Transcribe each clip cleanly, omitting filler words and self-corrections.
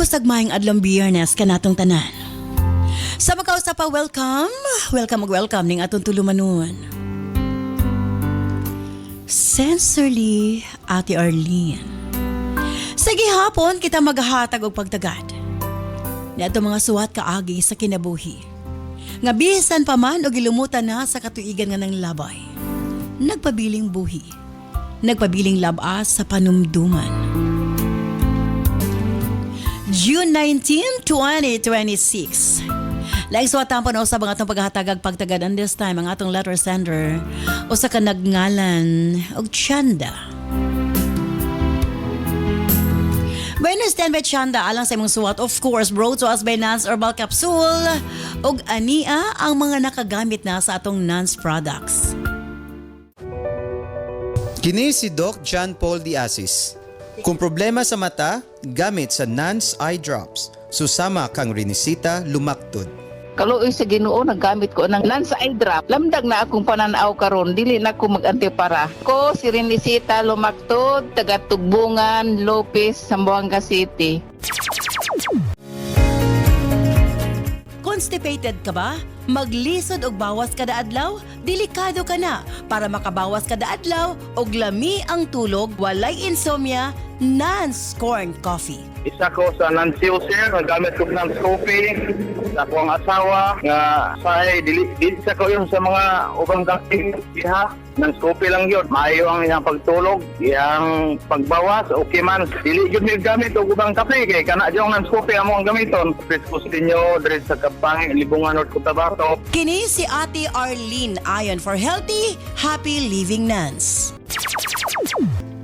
usag maayong adlong Biyernes kanatong tanan. Sa makausa pa, welcome ning atong tulumanon. Sincerely, Ate Arlene. Sige hapon kita maghahatag og pagtagad. Niadto mga suwat kaagi sa kinabuhi. Nga bisan pa man og ilumutan na sa katuigan nga ng labay. Nagpabiling buhi. Nagpabiling labas sa panumduman. June 19, 2026. Laing suwatan pa na usab ang atong paghatagag pagtagad and this time ang atong letter sender usa ka nagngalan og Chanda. Buenos standby Chanda alang sa imong suwat, of course, brought to us by Nance Herbal Capsule og ania ang mga nakagamit na sa atong Nance products. Kini si Doc John Paul Diasis. Kung problema sa mata, gamit sa Nance Eye Drops. Susama kang rinisita lumaktod. Kaluoy sa Ginoo naggamit ko ng Nance Eye Drop. Lamdag na akong pananaw karon, dili na ko mag-antipara. Ko si Renisita Lumaktod, taga Tugbungan, Lopez, Zamboanga City. Constipated ka ba? Maglisod og bawas kada adlaw? Delikado ka na. Para makabawas kada adlaw og lami ang tulog, walay insomnia, Nance Corn Coffee. Isa ko sa Nancy User, nagamit ko ng Scoopy sa akong asawa nga say dili sa ko yung sa mga ubang dating iha ng Scoopy lang yun. Maayo ang iyang pagtulog, iyang pagbawas, okay man. Dili yun yung gamit o ubang kape kay kana yung ng Scoopy amo ang gamiton. Preskus ninyo, dire sa Kapang, Libungan, North Cotabato. Kini si Ate Arlene ayon for healthy, happy living Nance.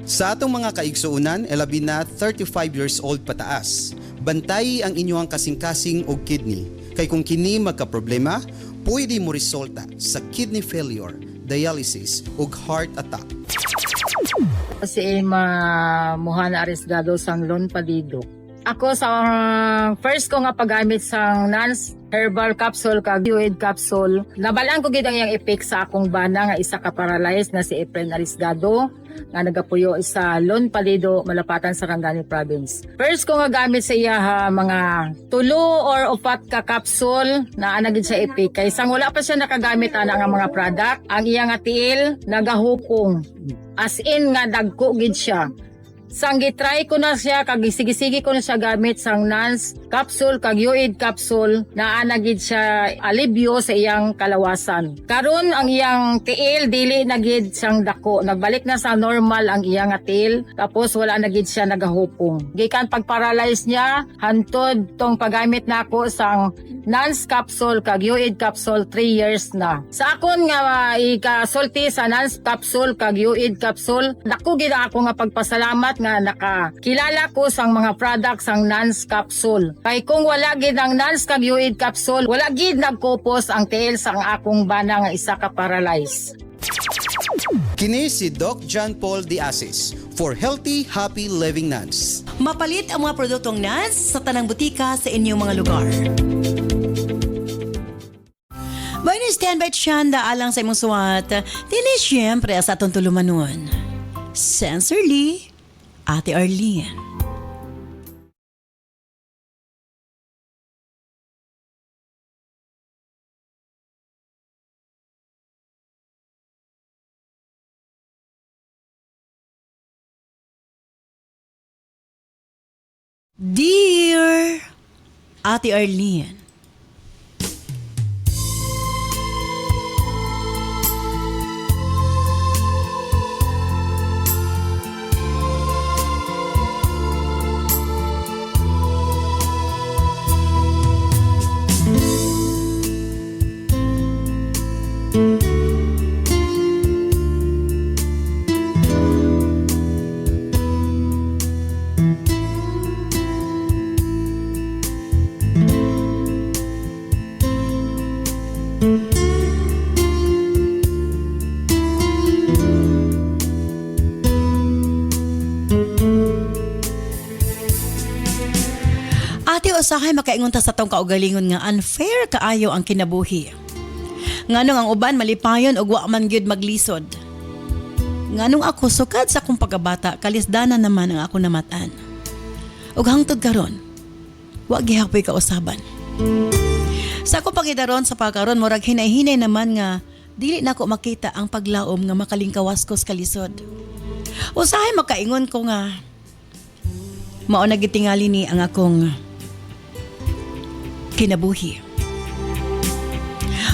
Sa atong mga kaigsuunan, labi na 35 years old pataas. Bantayi ang inyong kasing-kasing og kidney. Kay kung kini magka-problema, pwede mo resulta sa kidney failure, dialysis ug heart attack. Si Emma Mohana Arriesgado Sanglon Padido. Ako sa first ko nga paggamit sa Nance Herbal Capsule kag Fluid Capsule, nabalaan ko gid ang iyang effect sa akong bana nga isa ka paralyzed na si Efren Arriesgado nga nagapuyo sa Lon Palido, Malapatan sa Cangani Province. First ko nga gamit sa iya mga 2 or 4 ka capsule na anagid sa effect kay sang wala pa siya nakagamit ana nga mga product, ang iya nga tiil nagahupong. As in nga dagko gid siya. Sang gitry ko na siya, kag sige ko na siya gamit sang Nance Capsule, kag Fluid Capsule, na anagid siya alibyo sa iyang kalawasan. Karon ang iyang tiil, dili nagid siyang dako. Nagbalik na sa normal ang iyang tiil, tapos wala nagid siya nagahupong. Gikan pag-paralyze niya, hantod tong paggamit na ako sang Nance Capsule, kag Fluid Capsule, 3 years na. Sa akon nga ikasulti sa Nance Capsule, kag Fluid Capsule, dako gid ako nga pagpasalamat nga nakakilala ko sang mga products sang Nance Capsule. Kay kung wala gid ang Nance kag Fluid Capsule, wala gid nagkupos ang tiil sang akong bana nga isa ka paralyzed. Kini si Doc John Paul Diasis for healthy, happy living Nance. Mapalit ang mga produktong Nance sa tanang butika sa inyong mga lugar. Bueno, standby Chanda alang sa imong suwat. Dili siyempre sa atong tulumanon. Sincerely, Ate Arlene. Dear Ate Arlene, usahay makaingon ta sa tong kaugalingon nga unfair kaayo ang kinabuhi. Nganong ang uban malipayon og wa man gyud maglisod. Nganong ako sukad sa akong pagkabata, kalisdanan naman ang ako namatan. Ug hangtod karon, wa gihapoy kausaban. Sa ako pangidaron sa pagkaron murag hinay-hinay naman nga dili nako makita ang paglaom nga makalingkawas ko sa kalisod. Usahay makaingon ko nga mao na gitingali ni ang akong kinabuhi.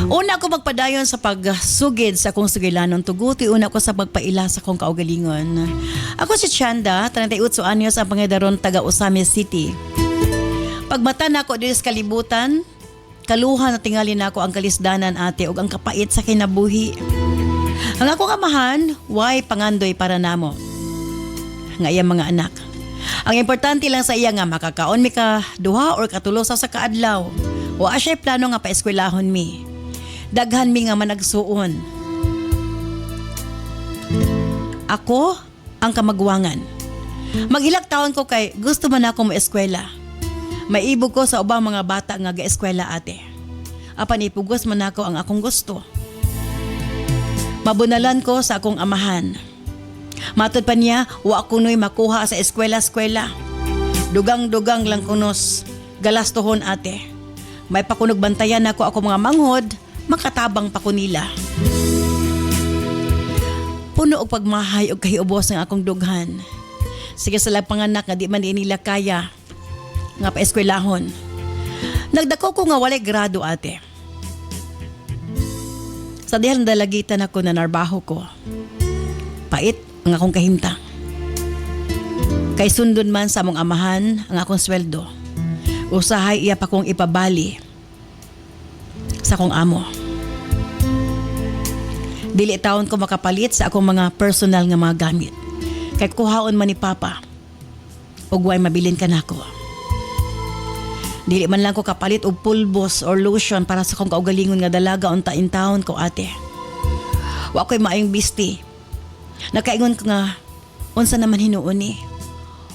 Una ako magpadayon sa pagsugid sa akong sugilanon tuguti. Una ko sa pagpaila sa akong kaugalingon. Ako si Chanda, 38 anyos ang pangidaron taga Usame City. Pagmata na ako dito sa kalibutan, kaluhan na tingali na ako ang kalisdanan ate ug ang kapait sa kinabuhi. Ang akong amahan, why pangandoy para namo. Nga iya mga anak. Ang importante lang sa iya nga makakaon mi ka duha or katulo sa kaadlaw. Wa siya plano nga paeskwelahon mi. Daghan mi nga managsuon. Ako ang kamagwangan. Maghilag taon ko kay gusto man ako mo eskwela. Maibog ko sa ubang mga bata nga ga-eskwela ate. Apan ipugos man ako ang akong gusto. Mabunalan ko sa akong amahan. Matod pa niya, wa kunoy makuha sa eskwela-eskwela. Dugang-dugang lang kunos, galastohon ate. May pakunog bantayan ako mga manghod, makatabang pa ko nila. Puno og pagmahay og kahiubos ng akong dughan. Sige sa panganak nga di man nila kaya nga paeskwelahon. Nagdako ko nga walay grado ate. Sa dihang dalagitan ako na narbaho ko. Pait ang akong kahimtang. Kay sundon man sa among amahan ang akong sweldo. Usahay iya pa kong ipabali sa akong amo. Dili taon ko makapalit sa akong mga personal nga mga gamit. Kay kuhaon man ni Papa ug way mabilin ka nako. Dili man lang ko kapalit og pulbos or lotion para sa akong kaugalingon nga dalaga unta in town ko ate. Wa ko'y maayong bisti. Nakaingon ko nga unsa naman hinuon ni.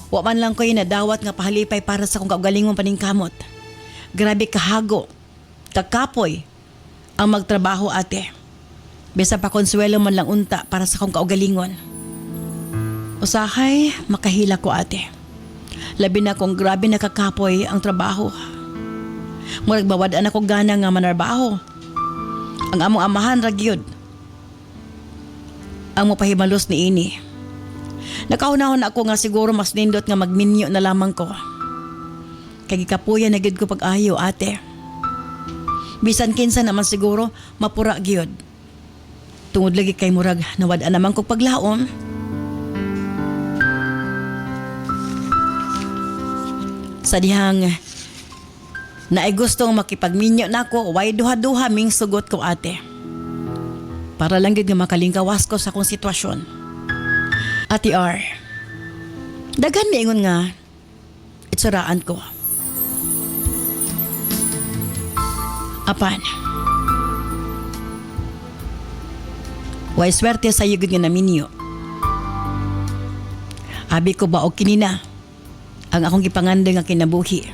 Wa man lang ko'y nadawat nga pahalipay para sa akong kaugalingon paningkamot. Grabe kahago, tagkapoy ang magtrabaho ate. Bisa pa konsuelo man lang unta para sa akong kaugalingon. Usahay, makahila ko ate. Labi na kong grabe nakakapoy ang trabaho. Murag bawadaan ako gana nga manarbaho. Ang among amahan ragyod. Ang mapahimalos ni ini. Nakahunahon ako nga siguro mas nindot nga magminyo na lamang ko. Kay gikapuya na gyud ko pag-ayo ate. Bisan kinsa naman siguro mapura gyud. Tungod lagi kay murag nawad-an naman kog paglaom. Sa dihang na ay gustong makipagminyo nako, way duha-duha ming sugot ko ate. Para lang gid nga makalingkawas ko sa akong sitwasyon. Ate R, daghan miingon nga itsuraan ko. Apan, way swerte sa iyo gid nga naminyo. Abi ko ba og kinina ang akong gipanganda nga kinabuhi.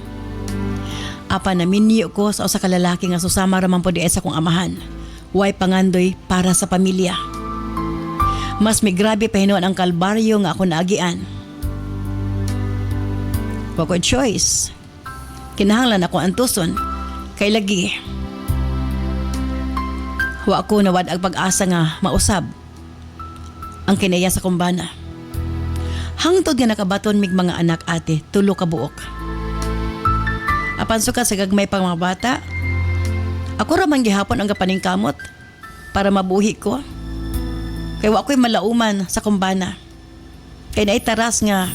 Apa na minyo ko sa usa ka lalaki nga susama ra man po diay sa akong amahan. Way pangandoy para sa pamilya. Mas may grabe pa hinuon ang kalbaryo nga ako naagian. Wa ko choice. Kinahanglan ako antuson kay lagi. Wa ako nawad ang pag-asa nga mausab ang kinaya sa kumbana. Hangtod nga nakabaton mig mga anak ate, tulo ka buok. Apan suka sa gagmay pang mga bata, ako ramang gihapon ang kapaningkamot para mabuhi ko. Kaya wa ko'y malauman sa kumbana. Kaya naitaras nga,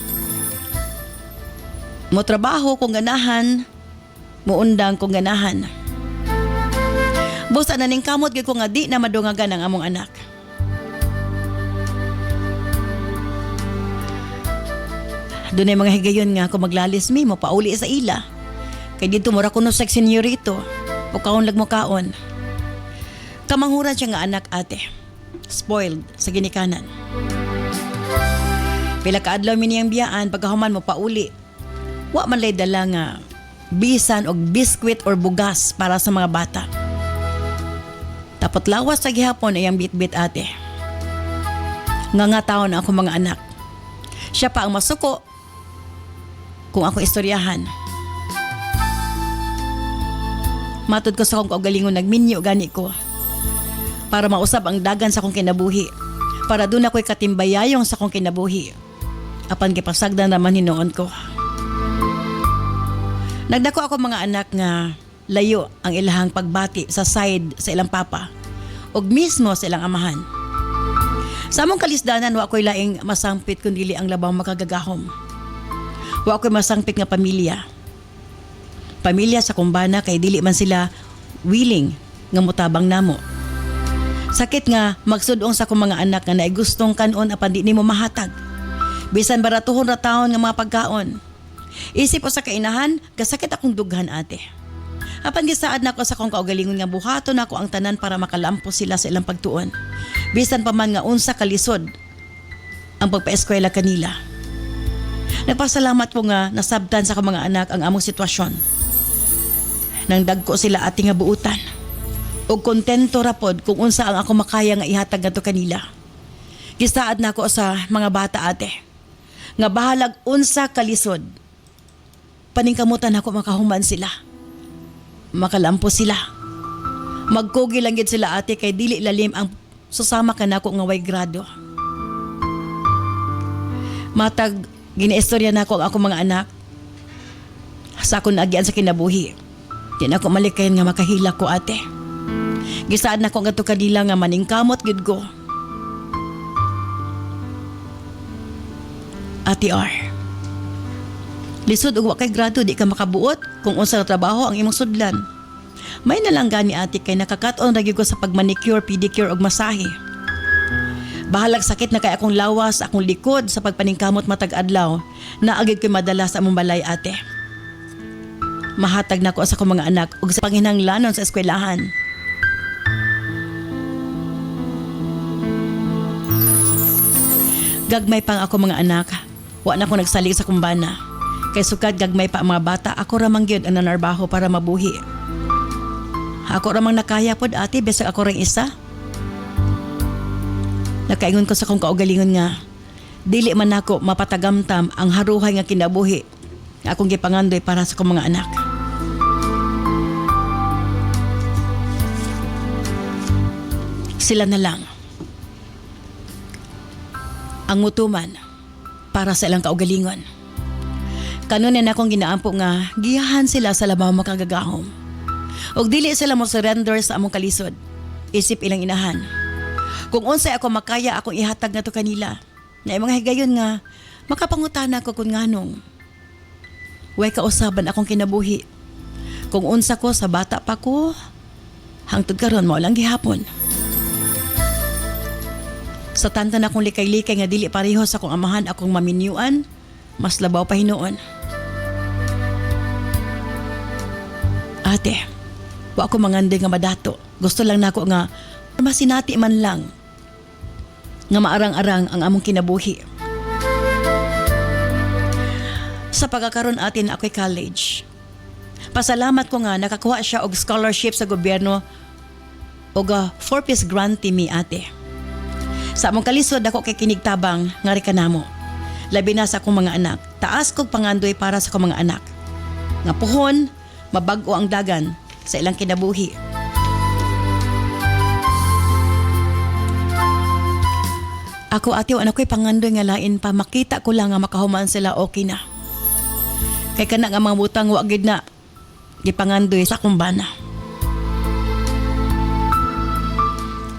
mo trabaho kung ganahan, mo undang kung ganahan. Busa na ning kamot ko nga di na madungagan ang among anak. Doon ay mga higayon nga ako maglalis mi, mo pauli sa ila. Kaya dito mura kuno sa senyorito, o kaon lag mo kaon. Kamanghuran siya nga anak ate, spoiled sa ginikanan. Pila ka adlaw mi niyang biyaan, pagkahuman mo pauli. Wa man lay dala nga bisan og biskwit or bugas para sa mga bata. Tapot lawas sa gihapon ay ang bit-bit ate. Nga taon ako mga anak. Siya pa ang masuko kung ako istoryahan. Matod ko sa akong kaugalingon nagminyo gani ko. Para mausab ang dagan sa akong kinabuhi. Para doon ako'y katimbayayong sa akong kinabuhi. Apan kipasagdan naman hinoon ko. Nagdako ako mga anak nga layo ang ilahang pagbati sa side sa ilang papa ug mismo sa ilang amahan. Sa among kalisdanan wa ko'y laing masangpit kundi ang labang makagagahom. Wa ko'y masangpit nga pamilya. Pamilya sa kumbana kay dili man sila willing nga mutabang namo. Sakit nga magsudong sa akong mga anak nga naay gustong kanon apan di nimo mahatag. Bisan baratuhon ra taon nga mga pagkaon. Isip o sa kainahan, kasakit akong dughan ate. Apan gisaad na ako sa akong kaugalingon nga buhaton nako ang tanan para makalampo sila sa ilang pagtuon. Bisan pa man nga unsa kalisod ang pagpaeskwela kanila. Nagpasalamat ko nga nasabtan sa akong mga anak ang among sitwasyon. Nang dagko sila ati nga buutan. O kontento rapod kung unsa ang ako makaya nga ihatag ngadto kanila. Gisaad na ako sa mga bata ate. Nga bahalag unsa kalisod. Paningkamutan ako makahuman sila. Makalampo sila. Magkugi lang gid sila ate kay dili lalim ang susama ka nako nga way grado. Matag ginaistorya na ako ang akong mga anak. Sa akong naagyan sa kinabuhi. Di na ako malikayan nga makahila ko ate. Gisaad na ko nga to kanila nga maningkamot gid ko. Ate R. Lisod ug wa kay grado di ka makabuot kung unsa na trabaho ang imong sudlan. May nalang gani ate kay nakakaton ra gyud ko sa pagmanicure, pedicure ug masahe. Bahalag sakit na kay akong lawas, akong likod sa pagpaningkamot matag adlaw. Naagid ko'y madala sa among balay ate. Mahatag na ko sa akong mga anak ug sa panginahanglanon sa eskwelahan. Gagmay pang ako mga anak. Wa na ko nagsalig sa kumbana. Kay sukad gagmay pa ang mga bata, ako ramang gyud ang nanarbaho para mabuhi. Ako ramang nakaya pod ate, besag ako ring isa. Nakaingon ko sa kong kaugalingon nga, dili man ako mapatagamtam ang haruhay nga kinabuhi nga akong gipangandoy para sa kong mga anak. Sila na lang ang mutuman para sa ilang kaugalingon. Kanunin akong ginaampo nga giyahan sila sa labaw makagagahom. Og dili sila mo surrender sa among kalisod. Isip ilang inahan. Kung unsay ako makaya akong ihatag na to kanila. Na mga higayon nga makapangutana ko kung nganong. Way kausaban akong kinabuhi. Kung unsa ko sa bata pa ko, hangtod karon mo lang gihapon. Sa tantan akong likay-likay nga dili pareho sa akong amahan akong maminyuan, mas labaw pa hinoon. Ate, wa ako mangandoy nga madato. Gusto lang nako nga masinati man lang nga maarang-arang ang among kinabuhi. Sa pagkakaroon atin ako'y college. Pasalamat ko nga nakakuha siya og scholarship sa gobyerno og 4-piece grantee mi ate. Sa among kalisod ako kay kinigtabang nga rekanamo. Labi na sa akong mga anak. Taas kog pangandoy para sa akong mga anak. Nga puhon, mabag-o ang dagan sa ilang kinabuhi. Ako ate, ano ko'y pangandoy nga lain pa. Makita ko lang nga makahuman sila okay na. Kay kana nga mga butang wagid na gipangandoy sa kumbana.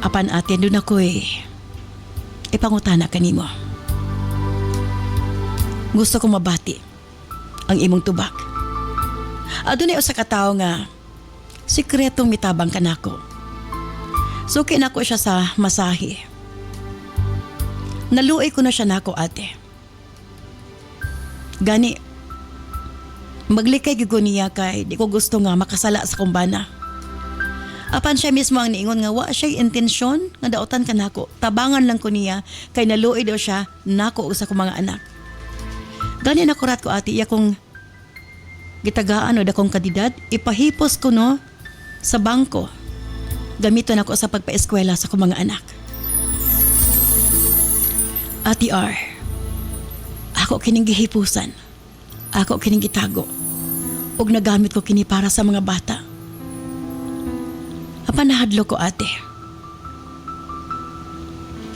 Apan ate, doon ako'y ipangutana kanimo. Gusto ko mabati ang imong tubag. Adunay usa ka tawo nga sikretong mitabang kanako. Suki nako siya sa masahe. Naluoy ko na siya nako ate. Gani maglikay gyud ko niya kay di ko gusto nga makasala sa kumbana. Apan siya mismo ang niingon nga wa siya intensyon nga daotan kanako. Tabangan lang ko niya kay naluoy daw siya nako usa ko mga anak. Gani nakurat ko ate iya kong gitagaan o dakong kadidad, ipahipos ko no sa bangko. Gamiton ako sa pagpaeskwela sa kong mga anak. Ate R, ako kining gihipusan. Ako kining gitago. Og nagamit ko kini para sa mga bata. Apan nahadlo ko ate.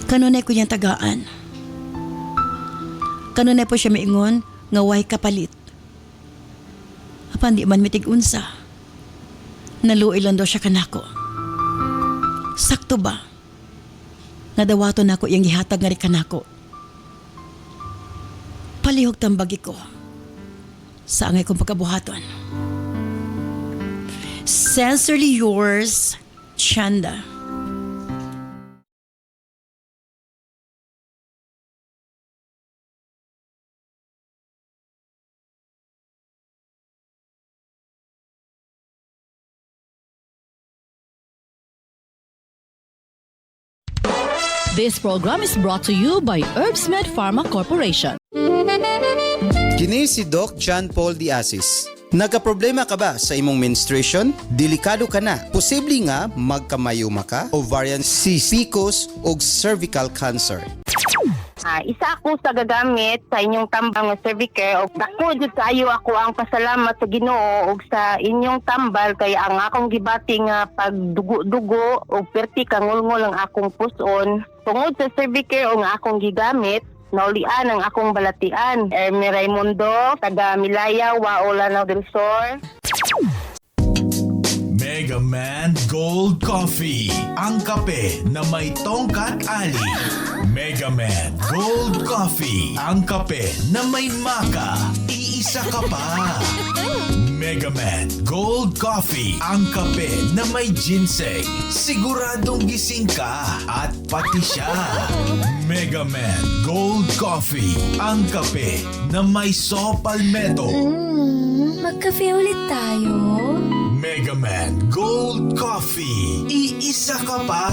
Kanunay ko niyang tagaan. Kanunay po siya maingon nga way kapalit. Apan di man mitig-unsa. Naluoy lang daw siya kanako. Sakto ba? Nadawaton ako iyang gihatag nga rin kanako. Palihog tambagi ko. Sa angay kong pagkabuhaton. Sincerely yours, Chanda. This program is brought to you by Herbsmed Pharma Corporation. Kini si Doc John Paul Diasis. Nagkaproblema ka ba sa imong menstruation? Delikado ka na. Posible nga magkamayuma ka, ovarian cyst, PCOS o cervical cancer. Isa ako sa gagamit sa inyong tambang nga Cervicare og dako jud kaayo ako ang pasalamat sa Ginoo og sa inyong tambal kay ang akong gibati nga pagdugo-dugo og perti kangulngol ang akong puson. Tungod sa Cervicare og nga akong gigamit, naulian ang akong balatian. Ermi Raimundo, taga Milaya, Waola del Sur. Mega Man Gold Coffee, ang kape na may tongkat ali. Mega Man Gold Coffee, ang kape na may maka. Iisa ka pa. Mega Man Gold Coffee, ang kape na may ginseng. Siguradong gising ka at pati siya. Mega Man Gold Coffee, ang kape na may saw palmetto. Magkape ulit tayo. Mega Man Gold Coffee. Iisa ka pa.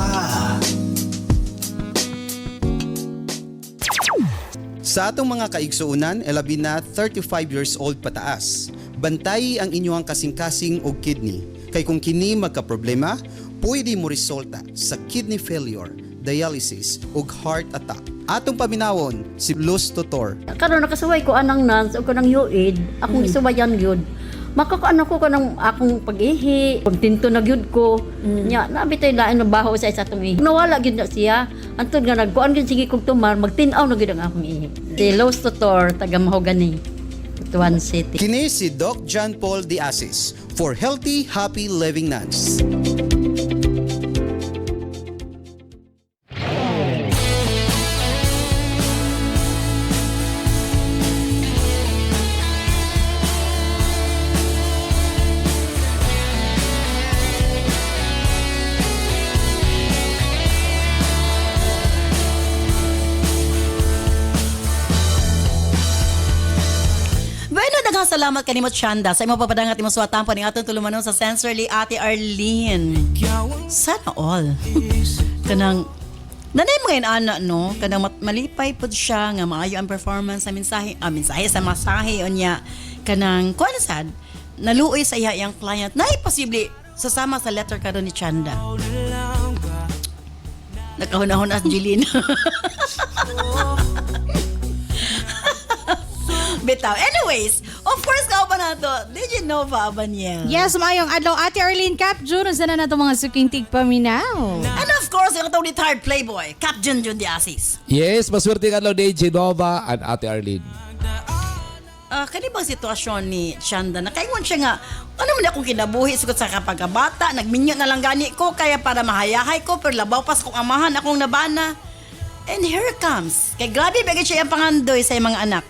Sa atong mga kaigsuunan, labi na 35 years old pataas. Bantay ang inyong kasing-kasing og kidney. Kay kung kini magka-problema, pwede mo resulta sa kidney failure, dialysis ug heart attack. Atong paminawon si Luz Tutor. Karon nakasuway ko anang nans o kanang UAID, akong isuwayan yun. Makakaan ako kanang akong pag-ihi, kontinto na gyud ko. Nya, nabitay lain na baho sa isa tong ihi. Nawala gyud na siya. Antod nga nagkuan gyud sige kog tumar, magtin-aw na gyud ang akong ihi. Si Los Tutor, taga Mahogany, Tuan City. Kini si Doc John Paul Diasis for Healthy, Happy Living Nuns. Salamat kanimo Chanda sa imo papadangat imo suwatan po ning atong tulumanon sa Sensorly Ate Arlene. Sana all. Kanang nanay mga inana no, kanang malipay pud siya nga maayo ang performance sa mensahe sa masahe unya kanang kuan sad naluoy sa iya yang client. Nay posible sasama sa letter karon ni Chanda. Nakahunahon as Jeline. Bitaw. Anyways, of course, kauban na to. Did you know ba, Abaniel? Yes, maayong adlaw Ate Arlene Cap June. Sana na itong mga suking tigpaminaw. And of course, yung itong retired playboy, Cap Jun Diasis. Yes, maswerte ka lang ni Genova and Ate Arlene. Kanibang sitwasyon ni Chanda na kaingon siya nga, ano man akong kinabuhi sugot sa kapagabata, nagminyo na lang gani ko, kaya para mahayahay ko, pero labaw pas kong amahan akong nabana. And here comes. Kay grabe, bagay siya yung pangandoy sa mga anak.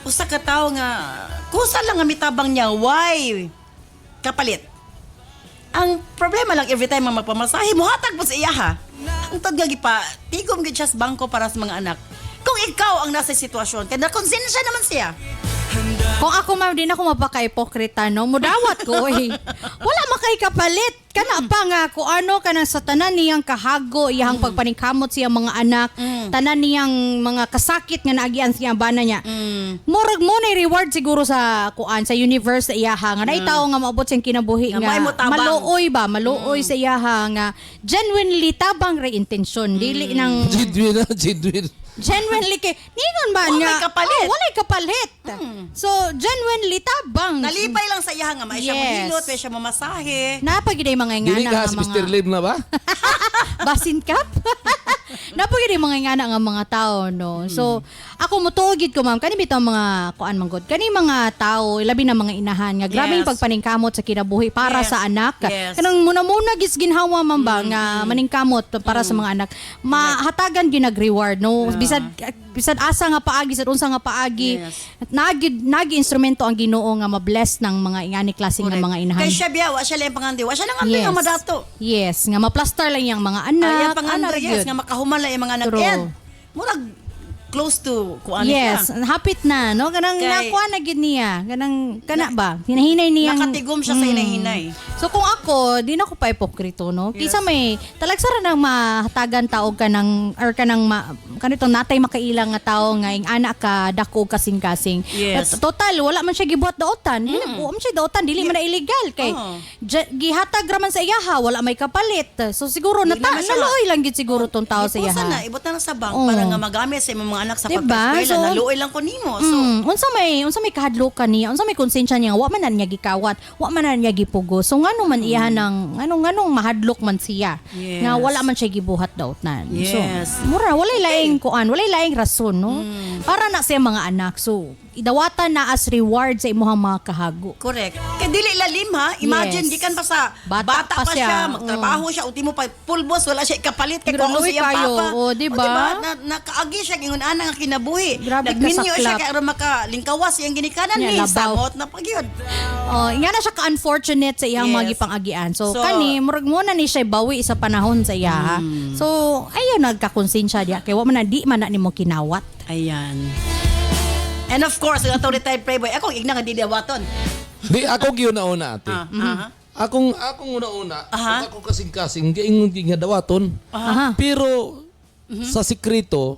Usa ka tao nga kusa lang nga mitabang niya why kapalit. Ang problema lang every time magpamasahe mo hatag po sa iya ha. Ang tagga gipa tigom gid siya sa bangko para sa mga anak. Kung ikaw ang nasa sitwasyon kaya nakonsensya naman siya. Kung ako ma'am, di na ako mapaka-ipokrita, no? Mudawat ko, eh. Wala makay kapalit. Kana pa nga, kung ano, kana sa tanan niyang kahago, iyang pagpaningkamot siyang mga anak, tanan niyang mga kasakit nga naagian siyang bana niya. Murag mo na reward siguro sa kuan, sa universe sa iyaha, nga naitaw nga maabot siyang kinabuhi nga, maluoy sa iyaha nga, genuinely tabang re intensyon, dili nang... Genuine. Genuinely kay ningon ba Walay nga kapalit. walay kapalit. So genuinely tabang. Nalipay lang sa iya nga may siya Yes. mahilot, may siya mamasahe. Napagid ay mga Dili ingana ka nga si Mr. mga Lim na ba? basin cup. Napagid ay mga ingana nga mga tao no. So ako motuogid ko ma'am kani bitaw mga kuan manggod. Kani mga tao labi na mga inahan nga grabe yung Yes. pagpaningkamot sa kinabuhi para Yes. sa anak. Yes. Kanang muna gis ginhawa man ba nga maningkamot para sa mga anak. Mahatagan ginag-reward no. Bisad asa nga paagi sa unsa nga paagi. Yes. Nagi instrumento ang Ginoo nga ma-bless ng mga ingani klaseng nga mga inahan. Kay siya biya, wa siya lang pangandi. Wa siya nang Yes. nga madato. Yes, nga ma-plaster lang yung mga Ay, anak. pangando, ana yes, gyud. nga makahuman lang yung mga anak. True. And, murag close to kuan Yes, siya. hapit na, no? Ganang Kay- nakuha na gid niya. Ganang kana ba? Hinahinay niya. Nakatigom siya sa hinahinay. So kung ako, di na ko pa ipokrito, no? Kisa may talagsara nang mahatagan taog ka ng or kanang kanito natay makailang nga tao nga ing anak ka dako kasing-kasing. Yes. But total wala man siya gibuhat daotan. Dili mo man siya daotan, dili man na illegal kay Oo. gihatag raman sa iyaha, wala may kapalit. So siguro Di naman siya- naluoy lang gid siguro tong tao sa Ipusan na, iyaha. ibot na sa bank Oo. para nga magamit sa imong mga anak sa Diba? pagka-eskwela. So, Naluoy lang ko nimo. So, unsa may kahadlokan niya, unsa may konsensya niya, wa man na niya gikawat, wa man na niya gipugo. So ngano man iyahan ng nganong mahadlok man siya. Yes. Nga wala man siya gibuhat daotnan. Yes. So mura walay laing kuan, walay laing rason, no? Para na sa mga anak. So idawatan na as reward sa imuhang mga kahago. correct. Kay dili lalim ha. Imagine Yes. gikan pa sa Bata bata, pa pa siya. siya, magtrabaho siya, ultimo pa pulbos, wala siya ikapalit kay kung Grabe siya kayo. papa. O, diba? Nakaagi siya ingon ana nga kinabuhi. Grabe Nagminyo siya kasaklap. kay aron makalingkawas iyang ginikanan Nya, ni labaw. samot na pagyud. Oh, nga na siya ka-unfortunate sa iyang Yes. mga gipangagian. So, So, kani murag muna ni siya bawi sa panahon sa iya. Ha? So, ayaw nagkakonsensya diya kay wa man na di man na nimo kinawat. Ayan. And of course, ang atong retired playboy, ako igna nga didawaton. Di, ako giuna-una ate. Aha. Akong una-una, Aha. ako kasing-kasing, giingon nga dawaton. Aha. Pero, sa sikreto,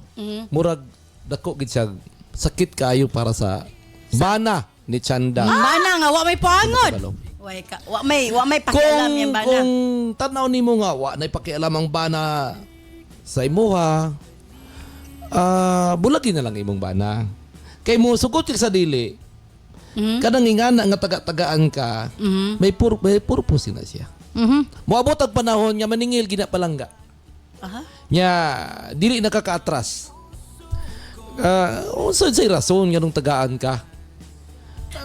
murag, dako gid siya, sakit kayo para sa bana ni Chanda. Bana nga wa may pangod. Balong. Wa may pakialam yung bana. Kung tanaw nimo nga, wa na pakialam ang bana sa imuha, bulagin na lang imong bana. Kay mo sugot ka sa dili, kanang ingana nga taga-tagaan ka, may purpose na siya. Moabot ang panahon nga maningil gina palangga. Aha. Nya dili nakakaatras. Unsa say rason nga nung tagaan ka?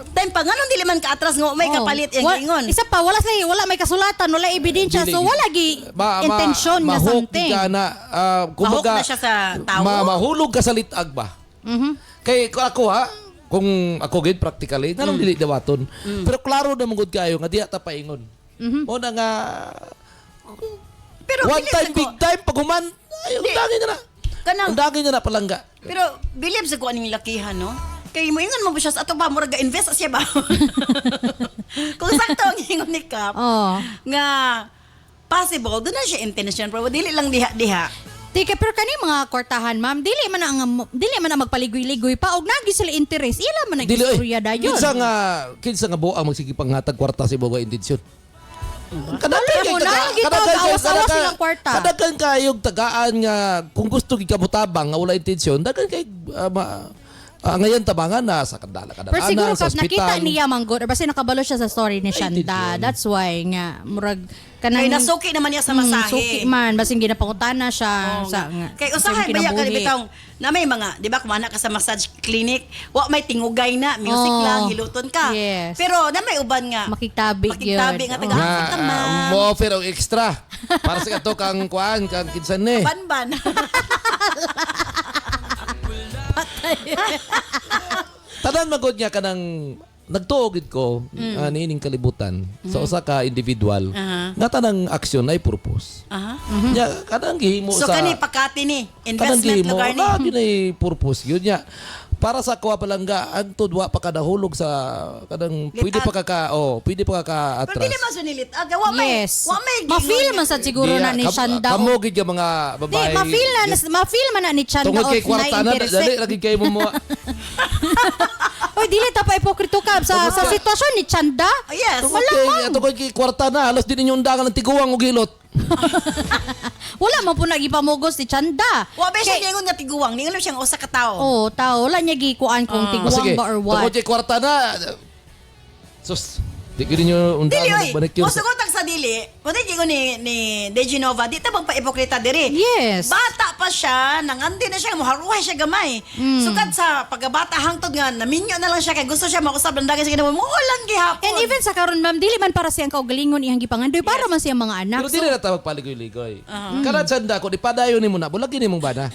Time pa nganon dili man ka atras nga may kapalit yung ingon. Isa pa wala may kasulatan, wala ebidensya. Dili, So wala gi intensyon nga mahok something. ka na, Mahok na siya sa tao. mahulog ka sa litag ba? Kay ako ha, kung ako gid practically, nganong dili dawaton. Pero klaro na mong kayo nga diha ta paingon. O na nga Pero one believe time sa ko. big time pag human, ay undangin na. Kanang Undangin na palangga. pero believe sa ko aning lakihan no. Kay mo ingon mo ba siya sa ato pa murag ga-invest siya ba? Kung sakto ang ingon ni Kap Oh. nga possible doon na siya intention pero dili lang diha. Tika, pero kani mga kwartahan, ma'am, dili man na magpaligoy-ligoy pa og nagi sila interest. Ila man ang Dili istorya dayon. kinsa nga buang magsigipanghatag kwarta sa ibaga intensyon. Wala mo na, gitawag awas-awas silang kwarta. Kadagan kayog tagaan nga kung gusto gi ka mutabang nga wala intensyon, dagan kay ngayon tabangan na sa Pero siguro sa kap nakita ospital. niya manggod or basta nakabalo siya sa story ni Shanda. That's why nga murag kanang Kay nasuki naman niya sa masahe. suki man basing ginapangutana siya Oo sa nga. Kay usahay ba ka bitong na may mga, 'di ba, kumana ka sa massage clinic, wa may tingugay na, music Oo. lang, hiluton ka. Yes. Pero na may uban nga makitabi gyud. nga taga Africa man. mo offer og extra para sa ato kang kuan kang kinsan ni. Banban. Tanan magod niya kanang nagtuogid ko niining kalibutan sa usa ka individual nga tanang aksyon ay purpose. Aha. Nya kanang gihimo So sa kani pakati ni kanang investment gihimo lugar ni. lagi na purpose yun nya. Para sa kuha palangga antod wa pa kada hulog sa kanang pwede pa ka Pero atras. dili man sunilit. Aga wa may Yes. wa may Ma-feel man sad siguro na ni Shanda. Kamo gid yung mga Di, babae. ma-feel man na ni Shanda Tungod kay of kwarta na dali lagi kay mo Oy, dili ta pa ipokrito ka sa sitwasyon ni Chanda. Yes. Tungod kay kwarta na halos di ninyo undangan ng tiguang og hilot. Wala man po nagipamugos si Chanda. Wa ba siya ningon nga tiguwang, ningon lang siyang usa ka tawo. Oh, tao, wala niya gikuan kung tiguang ba or what. Tungkol kwarta na. Sus, di ko ninyo undahan Dili na oy. nagbanikyo. O sugotag sa dili. Kundi gingon ni De Genova, di ta bang pa-ipokrita diri. Yes. Bata pa siya, nangandi na siya, muharuhay siya gamay. Sukad sa pagkabata hangtod nga naminyo na lang siya kay gusto siya mausab ng dagay sa kinabuhi. Muulan gihapon. And even sa karon ma'am, dili man para siyang kaugalingon ihang gipangandoy, para man siyang mga anak. Pero dili na tawag paligoy-ligoy. Kana Chanda ko, di padayon nimo na, bulagi nimong bana.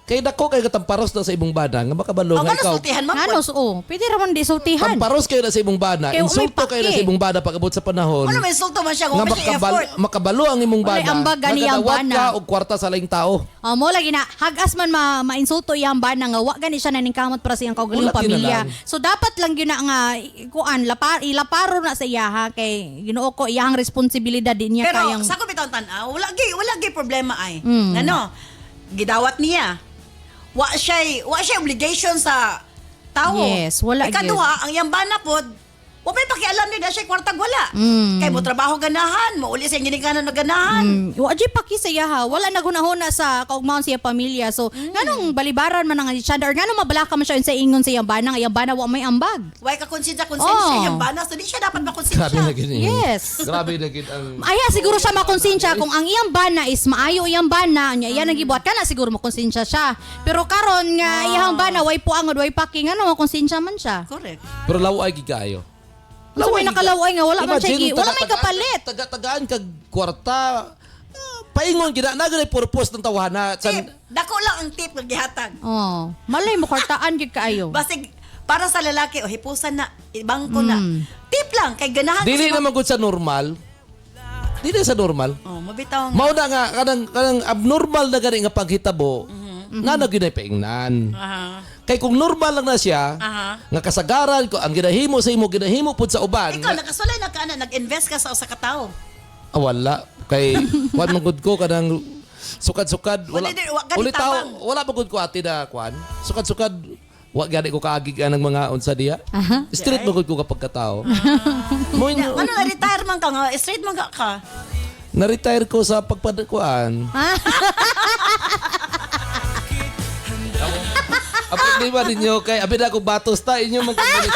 Kay dako kay katamparos na sa ibong bana, nga makabalo O nga kano ikaw. sultihan man Ano, po. pwede raman di sultihan. Tamparos kayo na sa ibong bana, Kaya insulto may kayo na paki. sa ibong bana pag abot sa panahon. Ano may insulto man siya kung Nga may siya effort. makabalo ang imong Walay bana. ambag gani ang Nagadawat bana. ka og kwarta sa laing tao. Mo lagi na hagas man ma-insulto iyang bana nga wa gani siya naningkamot para sa iyang kaugalingong Wala pamilya. tinalang. So dapat lang gyud na nga kuan ilaparo na sa iya ha kay Ginoo ko iyang responsibilidad din niya Pero kayang sa ko bitaw tan-aw, wala gay problema ay. Ano? Gidawat niya. Wa siya obligation sa tao. Yes, wala Ikaduha, ang iyang bana pod, wa may pakialam niya na siya kwartag wala. Kay mo trabaho ganahan, mo uli sa ginikanan na ganahan. wa jay paki sa iya ha. Wala naghunahuna sa kaugmaon sa iyang pamilya. So nganong balibaran man ang Chanda or nganong mabalaka man siya sa ingon sa iyang bana wa may ambag. Way ka konsensya Oh. iyang bana, so di siya dapat Grabe makonsensya. na gini. Yes. Grabe na gid ang Aya siguro siya makonsensya kung ang iyang bana is maayo iyang bana nya iya nagibuhat kana siguro makonsensya siya. Pero karon nga iyang bana way puangod way paki ngano makonsensya man siya. Correct. pero laway gid kayo. So may nakalaway nga wala man siya Imagine, wala may kapalit. Taga-tagaan kag kwarta. Paingon gid na gid purpose ng tawhana. Tip, dako lang ang tip nga gihatag. Oh, malay mo kwartaan gid kaayo. Basig para sa lalaki o hipusan na, ibang ko na. Tip lang kay ganahan Dili ko naman gud sa normal. Dili sa normal. Oh, mabitaw nga. Mao na nga kanang abnormal na gani nga paghitabo. Nga na gyud ay paingnan. Aha. Kay kung normal lang na siya, Aha. nga kasagaran ko ang ginahimo sa imo ginahimo pud sa uban. Ikaw nakasulay na ka na nag-invest ka sa usa ka tawo. Wala. Kay kuan mangud ko kanang sukad-sukad wala. Wa gani Uli tao, tabang. wala magud ko ati na kuan. Sukad-sukad wa gani ko kaagig ng mga unsa diha. Street magud ko kapag katao. Mo Ano na retire man ka nga, straight man ka. na-retire ko sa pagpadakuan. Apit di ba ninyo kay abi na ko batos ta inyo magkagulit.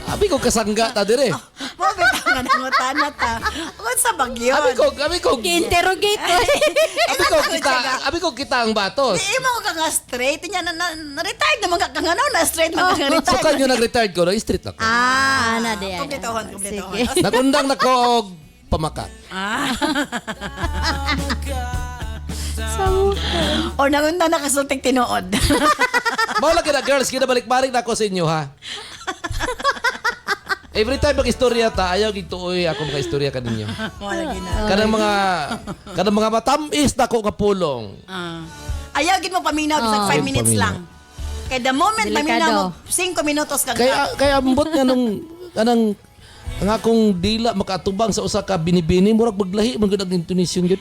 Abi ko kasangga ta dire. Mo bitaw nga nangutan na ta. Ug sa bagyo. Abi ko Interrogate ko. abi ko kita ang batos. Di mo ka nga straight niya na-retire naman ka nga na straight man ka nga So retire. kanyo nag-retired ko, no? Street ako. Ana di. Kumpletohon. Sige. Nagundang nako og pamakat. Or nangunta na kasulting tinuod. Mao lagi na girls, kinabalik-balik na ako sa inyo ha. Every time mag-istorya ta, ayaw gituoy ako mga-istorya kaninyo. Mo lagi na. Kanang mga matamis na ko nga pulong. Ayaw gid mo paminaw sa 5 minutes Paminaw. lang. Kay the moment paminaw mo Delikado. 5 minutos ka. Kaya ambot nga nung kanang ang akong dila makatubang sa usa ka binibini murag maglahi man gud ang intonation gud.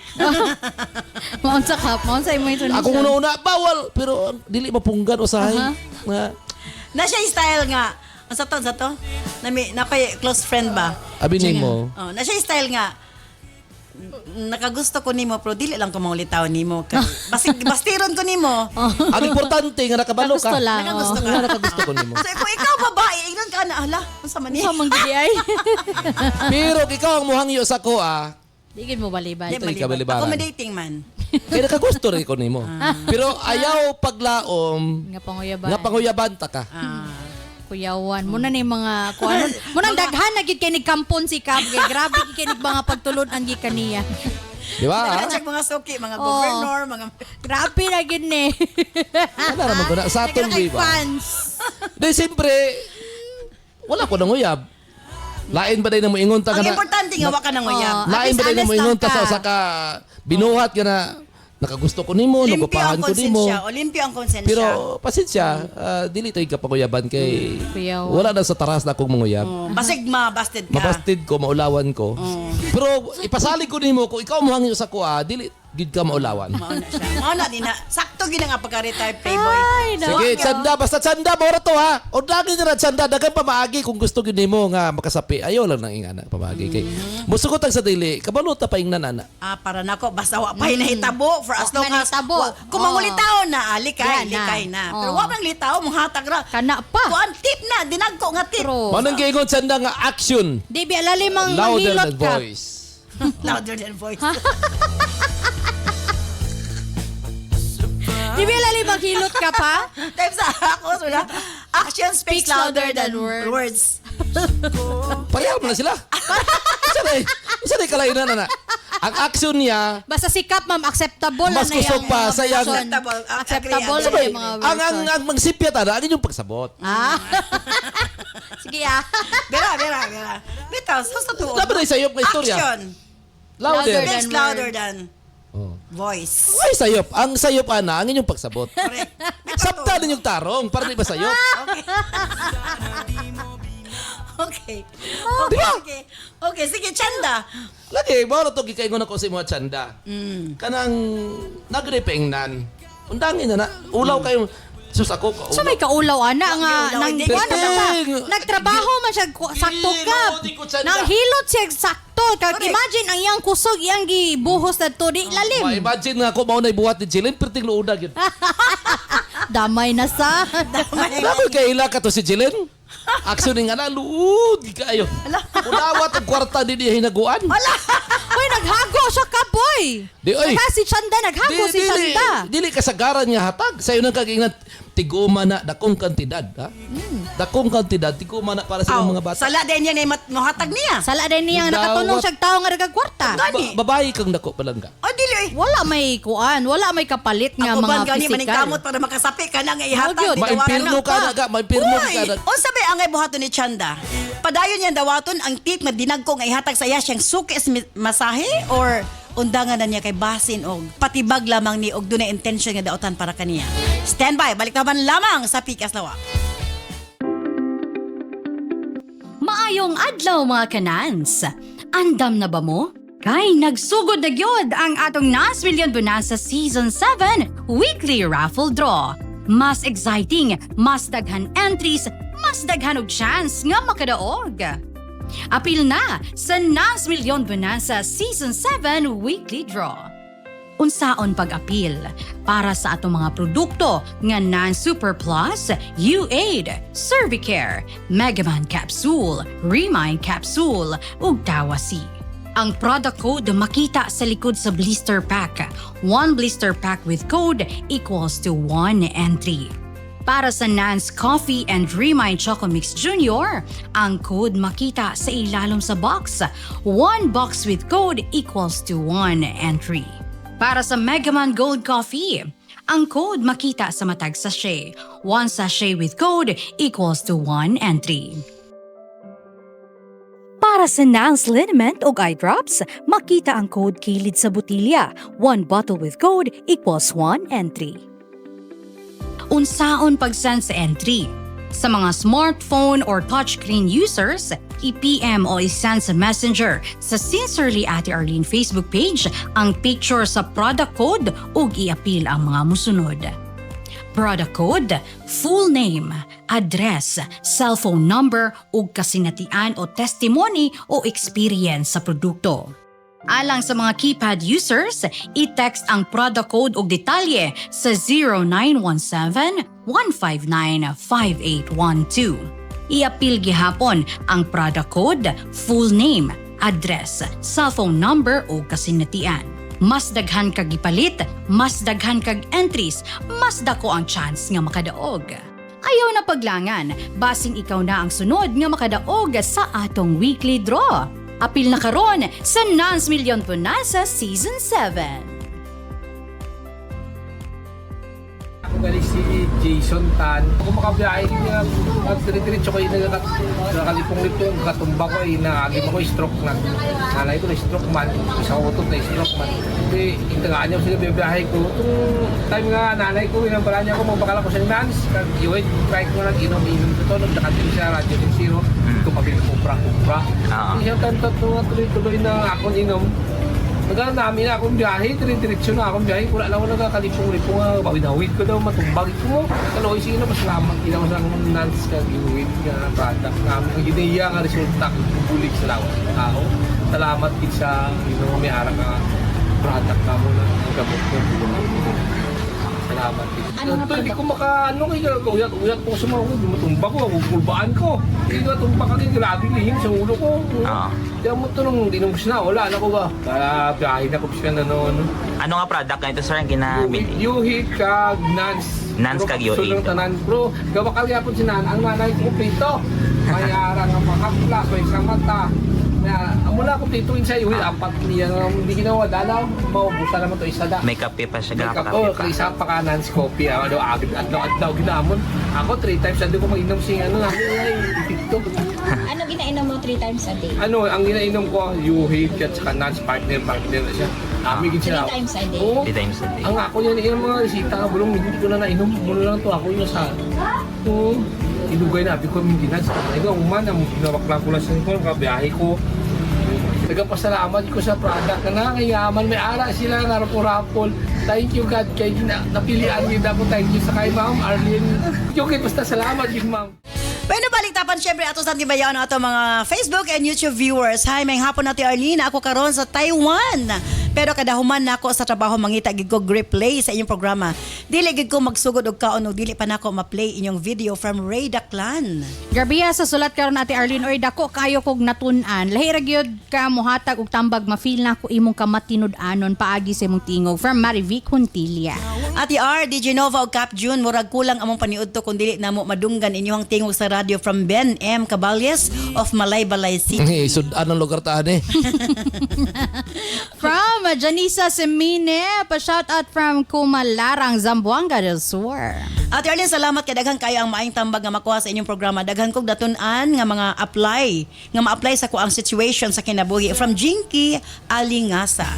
Maunsa ka, maunsa imo ito. Ako una bawal pero dili mapunggan usahay. Nga Na siya style nga. Ang sa to? Na kay close friend ba? abi nimo. Oh, na siya style nga. Nakagusto ko nimo pero dili lang ko maulitaw nimo. Bastiron ko nimo. Ang importante nga nakabalo ka. Nakagusto lang. Nakagusto ka. Nga nakagusto ko nimo. So kung ikaw babae, ignon ka na hala. Unsa man ni? Sa mang gidi ay. Pero ikaw ang muhangyo sa ko Digid mo balibad. Di Ito, ikaw maliban. balibaran. Accommodating man. Kaya nakagusto rin ko nimo. Pero ayaw paglaom Nga panguyaban. nga panguyaban ta ka. Kuyawan. Muna na yung mga kuanon. Muna daghan na gid kay ni kampon si Kap. Kay grabe gid kay mga pagtulod ang gikan niya. Di ba? Check mga suki, mga governor, mga Grabe na gid ni. Ano naman ko na sa atong Kay ba? fans. Di siyempre wala ko nang uyab. Lain ba day na mo ingon ta ang nga na? importante nga wa ka nang uyab. Lain ba day na mo ingon ta sa usa ka binuhat ka na nakagusto ko nimo, Limpyo nagupahan ang ko nimo. konsensya. O limpyo ang konsensya. Pero pasensya, dili tay ka panguyaban kay Kuyawan. wala na sa taras na akong manguyab. Basig mabasted ka. Mabastid ko, maulawan ko. Pero ipasalig ko nimo kung ikaw mo hangyo sa kuha, dili gid ka maulawan. Mao na siya. Mao na din na. Sakto gid nga pagka-retired playboy. Ay, Sige, tsanda. Basta tsanda, mora to ha. O dagi na tsanda. Dagan pamaagi kung gusto gid mo nga makasapi. Ayaw lang nang ingana pamaagi. Kay musugot ang sa dili. Kabalota pa ingnan ana. Para nako basta wa pa hinahitabo for as long as Manahitabo. kung manglitaw na likay Yan na. na. Pero wa bang litaw mong hatag ra. Kana pa. Kuan tip na dinagko nga tip. True. Manang giingon tsanda nga action. Di bi alalim ang Louder hilot than ka. voice. Louder than voice. Di ba lalim maghilot ka pa? Type sa ako sila. Action speaks louder than words. Pareho mo na sila. Isa na kalainan na. Ang action niya, Basta sikap ma'am, acceptable Mas na kusog yung pa, mga sayang. version. Acceptable na sabay, yung mga ang version. magsipya tada, ang inyong pagsabot. Sige ah. Bera. Bitaw, sa tuo. Dapat na sayop nga istorya. Action Louder. speaks louder than Oh. voice. Ay, sayop. Ang sayop, ana, ang inyong pagsabot. Correct. Sapta ninyong tarong, para di ba sayop? Okay. Diba? Okay, sige, Chanda. Lagi, mawala to gikaingon ako sa mga tsanda. Kanang nagrepengnan. Undangin na. Ulaw kayo. Sus ako. So may kaulaw ana nga Kaulaw, nang hindi. ano ba? Testing. Nagtrabaho man siya sakto ka. Hindi ko tsanda. Nang hilot siya sakto. Kag Correct. imagine ang iyang kusog iyang gibuhos na to di lalim. Ma-imagine nga ako maunay buhat ni Jillian, perting luudag yun. Damay na sa. Nakoy kaila ka to si Jillian. Action nga na, luud kayo. Unawat ang kwarta din niya hinaguan. Hoy naghago siya ka boy. Di, oy. Saka si Chanda naghago si Chanda. Dili kasagaran nga hatag. Sa'yo nang kagingat, tiguma na dakong kantidad. Ha? Dakong kantidad, tiguma na para sa mga bata. Sala din yan ay mahatag niya. Sala din niya Dawat. nakatulong siya tao nga nagagkwarta. Gani. Babae kang dako palangga. O, dili. Wala may kuan, wala may kapalit nga Ang mga uban gani maning physical. kamot para makasapi ka na nga Oh, ihatag. yun. Maimpirno ka na ga, maimpirno Uy, ka na. o sabi ang ay buhaton ni Chanda. Padayon niya dawaton ang tip nga dinagko nga ihatag sa iya siyang sukis masahe or undangan na niya kay basin og patibag lamang ni og dunay intention nga daotan para kaniya. Stand by, balik naman lamang sa Pikas Lawa. Maayong adlaw mga kanans. Andam na ba mo? Kay nagsugod na gyud ang atong Nas Million Bonanza Season 7 Weekly Raffle Draw. Mas exciting, mas daghan entries, mas daghan og chance nga makadaog. Apil na sa Nas Million Bonanza Season 7 Weekly Draw. Unsaon pag-apil para sa atong mga produkto nga Nan Super Plus, U-Aid, Cervicare, Megaman Capsule, Remind Capsule, ug Tawasi. Ang product code makita sa likod sa blister pack. One blister pack with code equals to 1 entry. Para sa Nance Coffee and Remind Choco Mix Junior, ang code makita sa ilalom sa box. One box with code equals to 1 entry. Para sa Megaman Gold Coffee, ang code makita sa matag sachet. One sachet with code equals to 1 entry. Para sa Nance Liniment o eye drops, makita ang code kilid sa botilya. One bottle with code equals 1 entry. Unsaon pag-send sa entry? Sa mga smartphone or touchscreen users, i-PM o i-send sa Messenger sa Sincerely Ate Arlene Facebook page ang picture sa product code ug i-apil ang mga musunod. Product code, full name, address, cellphone number ug kasinatian o testimony o experience sa produkto. Alang sa mga keypad users, i-text ang product code ug detalye sa 0917-159-5812. I-apil gihapon ang product code, full name, address, cellphone number ug kasinatian. Mas daghan kag gipalit, mas daghan kag entries, mas dako ang chance nga makadaog. Ayaw na paglangan, basing ikaw na ang sunod nga makadaog sa atong weekly draw. Apil na karon sa Nance Million Bonanza Season 7. Ako gali si Jason Tan. Ako makabiyahe niya, magdiretso ko yung nakalipong-lipong, katumba ko ay naagim ako stroke na. Nanay ko na stroke man, isang utot na stroke man. Hindi, intagaan niya ko sila biyahe ko. Itong time nga nanay ko, inambala niya ako, magbakala ko sa Nance. Kag-iwait, try ko na nag-inom-inom ito, nagdakatin siya, Radio Team Zero. Ito mabili kupra. Isang tanto tuloy-tuloy na ako inom. Nagano namin na akong biyahe, dire-diretso na akong biyahe. Wala lang ako nagkakalipong-lipong, bawid-awid ko daw, matumbagit ko mo. Kaloy, sige na, masalamat kita ko sa nans ka, ginuwid nga product namin. Ang ginaya nga resulta, bulig sa lawas ng tao. Salamat din sa, may arang nga product na mo na gamot ko. Salamat din. Hindi ko uyat po sa mga matumba ko, gulbaan ko. Hindi ko matumba ka din, grabe lihim sa ulo ko. Kaya mo ito nung dinungos na, wala na ko ba? Kaya biyahe na ko siya na noon. Ano nga product na ito, sir, ang ginamit? Yuhit kag Nans. Nans kag Yuhit. Sulong tanan, bro. Gawakal nga po si Nan, ang nanay ko pito. Mayara nga makapla, so isang mata. Mula ko pituin sa Yuhit, 4 niya hindi ginawa dalaw. Maubusan naman to isa da. May kape pa siya, May kape pa. Isa pa ka Nans coffee. Adlaw ginamon. Ako 3 times a day ko mag-inom siya. TikTok. Ano ginainom mo 3 times a day? Ang ginainom ko, Yuhit at saka Nans partner na siya. Amigin sila. 3 times a day? Oo. 3 times a day. Ang ako yan, yung mga resita ka, bulong, hindi ko na nainom. Muna lang to, ako yung sa... Oo. Ilugay na, abi ko yung dinans. Ito, uman, ang ginawakla ko lang sa ito, kabiyahe ko. Nagpasalamat ko sa product na nangayaman. May ara sila nga rapol-rapol. Thank you God, kay napilian nyo ako. Thank you sa kay Ma'am Arlene. Okay, basta salamat yun, Ma'am. Bueno, baliktapan syempre ato sa tibayaw ng ato mga Facebook and YouTube viewers. Hi, may hapon natin Arlene. Ako karon sa Taiwan. Pero kadahuman na ako sa trabaho mangita gid ko replay sa inyong programa. Dili gid ko magsugod og kaon ug dili pa nako ma-play inyong video from Ray Daklan. Gabiya sa sulat karon natin Arlene, oy dako kayo kog natun-an. Lahi ra gyud ka mohatag og tambag ma-feel na ko imong kamatinud-anon paagi sa imong tingog from Marivic Huntilia. Ati R, DJ Nova o Cap June, murag kulang among paniudto kung dili namo madunggan inyong tingog sa radio from Ben M. Caballes of Malaybalay City. Sudan ang lugar taan eh. From Janisa Semine, pa-shout out from Kumalarang, Zamboanga del Sur. Ate Arlene, salamat kay daghan kayo ang maayong tambag nga makuha sa inyong programa. Daghan kog datun-an nga mga ma-apply sa kuang situation sa kinabuhi from Jinky Alingasa.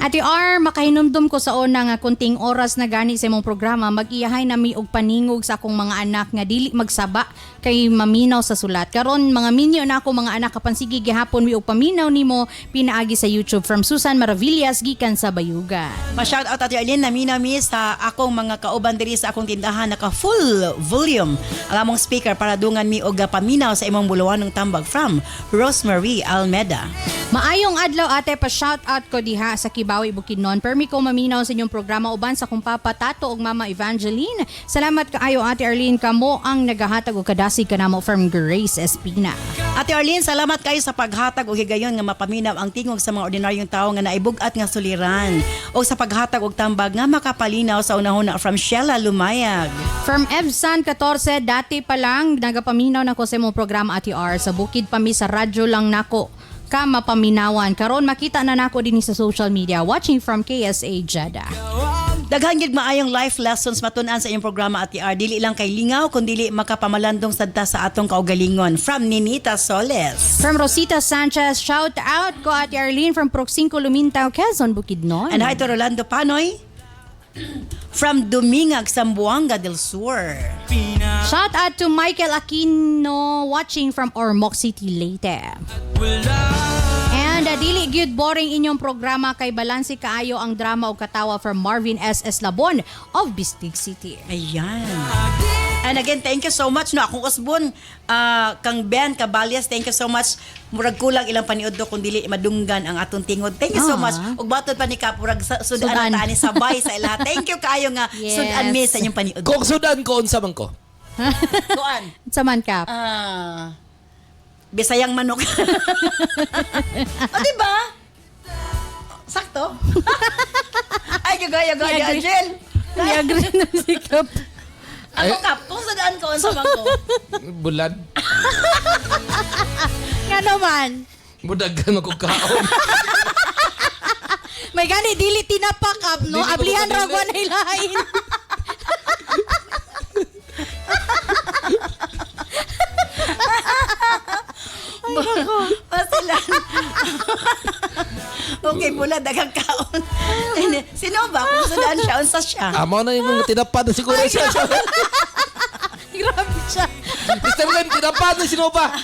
Ate R, makahinumdum ko sa una nga kunting oras na gani sa imong programa, mag-iyahay nami og paningog sa akong mga anak nga dili magsaba kay maminaw sa sulat. Karon mga minyo na ako mga anak kapan sige gihapon mi og paminaw nimo pinaagi sa YouTube from Susan Maravillas gikan sa Bayugan. Pa-shout out Ate Arlene, naminami sa akong mga kauban diri sa akong tindahan naka full volume ang among speaker para dungan mi og paminaw sa imong buluwanong tambag from Rosemary Almeda. Maayong adlaw ate, pa-shout out ko diha sa Kibawi Bukidnon. Permi ko maminaw sa inyong programa uban sa kong papa Tato ug mama Evangeline. Salamat kaayo Ate Arlene, kamo ang nagahatag og kadasig kanamo from Grace Espina. Ate Arlene, salamat kayo sa paghatag og higayon nga mapaminaw ang tingog sa mga ordinaryong tao nga naibug-at nga suliran o sa paghatag og tambag nga makapalinaw sa unahuna from Sheila Lumayag. From Evsan 14, dati pa lang nagapaminaw nako sa imong programa Ate R. Sa bukid pa mi sa radyo lang nako ka mapaminawan. Karon makita na nako din sa social media. Watching from KSA Jeddah. Daghan gid maayong life lessons matun-an sa iyong programa Ate R. Dili lang kay lingaw kundi makapamalandong sadta sa atong kaugalingon. From Ninita Soles. From Rosita Sanchez, shout out ko Ate Arlene from Proxinco Lumintao, Quezon, Bukidnon. And hi to Rolando Panoy from Dumingag, Zamboanga del Sur. Shout out to Michael Aquino watching from Ormoc City, Leyte. And dili gyud boring inyong programa kay balanse kaayo ang drama o katawa from Marvin S. Eslabon of Bistig City. Ayan. And again, thank you so much. No, akong usbon, kang Ben Caballes, thank you so much. Murag kulang ilang paniudto kung dili madunggan ang atong tingod. Thank you so much. Ug batod pa ni Kap, murag sudan ta ani sabay sa ila. Thank you kaayo nga sudan mi sa inyong paniudto. Kung sudan ko unsa man ko? Kuan? Sa man Kap? Bisayang manok. O diba? Sakto? Ay, gagaya Angel. I-agree na si Kap. Ako Kap, kung saan ko, unsa man ko? Bulan. Nga naman. Budagan ako kaon. May gani, dili tinapak Kap, no? Ablihan ragwan na ilain. Pasilan. Okay, pula dagang kaon. Sino ba? Kung saan siya, unsa siya? Amo na yung tinapad na siguro siya. Grabe siya. Mr. Len, tinapad na sino ba?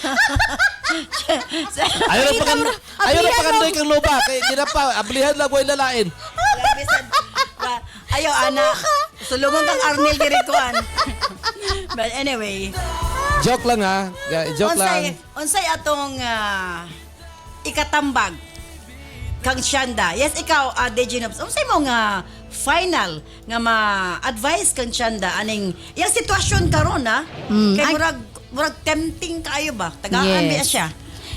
Ayaw na pagandoy kang loba. Kaya ginapa, ablihan lang ko ilalain. Ayaw, ana. Sulungan kang Arnel dirikuan. But anyway. Joke lang ha. Joke lang. Unsay atong ikatambag kang Shanda. Yes, ikaw, Dejinops. Unsay mo nga final nga ma-advise kang Shanda aning yung sitwasyon karon ha? Kay murag tempting kayo ba? Tagaan biya siya.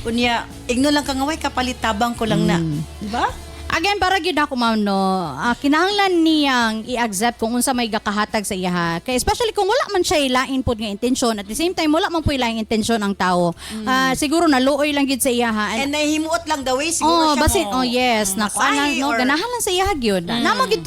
Kunya, igno lang kang away kapalit tabang ko lang na. Diba? Again, para gyud ako ma'am no, kinahanglan niyang i-accept kung unsa may gakahatag sa iya. Kay especially kung wala man siya ilain pod nga intensyon, at the same time wala man po ilaing intensyon ang tao. Siguro naluoy lang gyud sa iya. And nahimuot lang the way siguro siya mo. Yes, nakuan no, ganahan lang sa iya gyud. Namo gyud